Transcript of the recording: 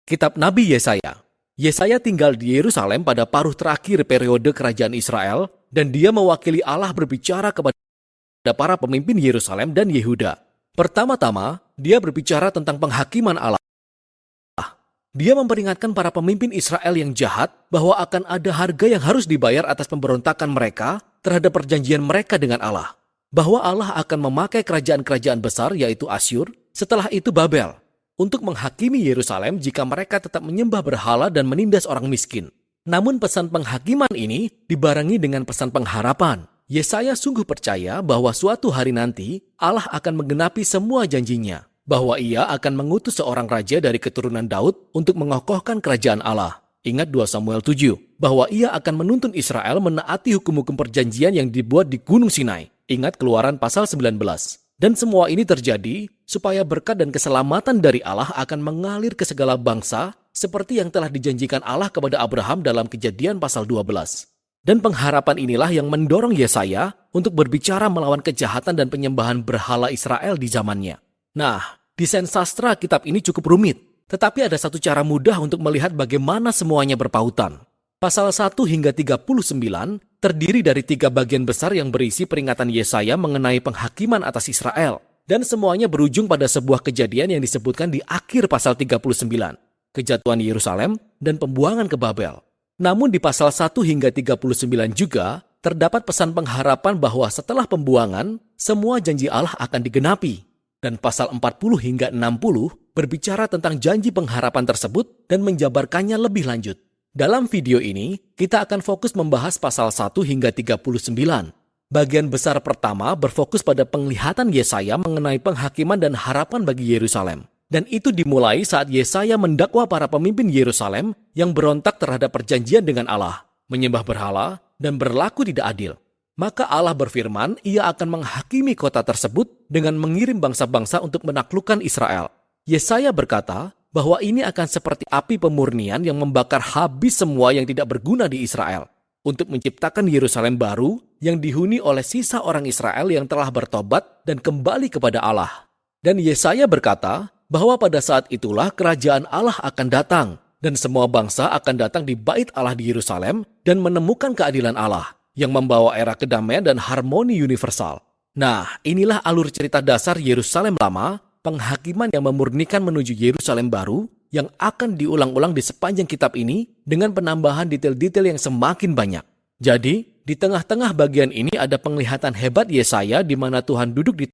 Kitab Nabi Yesaya. Yesaya tinggal di Yerusalem pada paruh terakhir periode kerajaan Israel, dan dia mewakili Allah berbicara kepada para pemimpin Yerusalem dan Yehuda. Pertama-tama, dia berbicara tentang penghakiman Allah. Dia memperingatkan para pemimpin Israel yang jahat bahwa akan ada harga yang harus dibayar atas pemberontakan mereka terhadap perjanjian mereka dengan Allah. Bahwa Allah akan memakai kerajaan-kerajaan besar, yaitu Asyur, setelah itu Babel, untuk menghakimi Yerusalem jika mereka tetap menyembah berhala dan menindas orang miskin. Namun pesan penghakiman ini dibarengi dengan pesan pengharapan. Yesaya sungguh percaya bahwa suatu hari nanti Allah akan menggenapi semua janjinya, bahwa ia akan mengutus seorang raja dari keturunan Daud untuk mengokohkan kerajaan Allah. Ingat 2 Samuel 7, bahwa ia akan menuntun Israel menaati hukum-hukum perjanjian yang dibuat di Gunung Sinai. Ingat Keluaran pasal 19. Dan semua ini terjadi supaya berkat dan keselamatan dari Allah akan mengalir ke segala bangsa seperti yang telah dijanjikan Allah kepada Abraham dalam Kejadian pasal 12. Dan pengharapan inilah yang mendorong Yesaya untuk berbicara melawan kejahatan dan penyembahan berhala Israel di zamannya. Nah, desain sastra kitab ini cukup rumit, tetapi ada satu cara mudah untuk melihat bagaimana semuanya berpautan. Pasal 1 hingga 39 terdiri dari 3 bagian besar yang berisi peringatan Yesaya mengenai penghakiman atas Israel. Dan semuanya berujung pada sebuah kejadian yang disebutkan di akhir pasal 39. Kejatuhan Yerusalem dan pembuangan ke Babel. Namun di pasal 1 hingga 39 juga terdapat pesan pengharapan bahwa setelah pembuangan, semua janji Allah akan digenapi. Dan pasal 40 hingga 60 berbicara tentang janji pengharapan tersebut dan menjabarkannya lebih lanjut. Dalam video ini, kita akan fokus membahas pasal 1 hingga 39. Bagian besar pertama berfokus pada penglihatan Yesaya mengenai penghakiman dan harapan bagi Yerusalem. Dan itu dimulai saat Yesaya mendakwa para pemimpin Yerusalem yang berontak terhadap perjanjian dengan Allah, menyembah berhala, dan berlaku tidak adil. Maka Allah berfirman, ia akan menghakimi kota tersebut dengan mengirim bangsa-bangsa untuk menaklukkan Israel. Yesaya berkata bahwa ini akan seperti api pemurnian yang membakar habis semua yang tidak berguna di Israel, untuk menciptakan Yerusalem baru yang dihuni oleh sisa orang Israel yang telah bertobat dan kembali kepada Allah. Dan Yesaya berkata bahwa pada saat itulah kerajaan Allah akan datang, dan semua bangsa akan datang di bait Allah di Yerusalem dan menemukan keadilan Allah, yang membawa era kedamaian dan harmoni universal. Nah, inilah alur cerita dasar Yerusalem lama, penghakiman yang memurnikan menuju Yerusalem baru, yang akan diulang-ulang di sepanjang kitab ini dengan penambahan detail-detail yang semakin banyak. Jadi, di tengah-tengah bagian ini ada penglihatan hebat Yesaya di mana Tuhan duduk di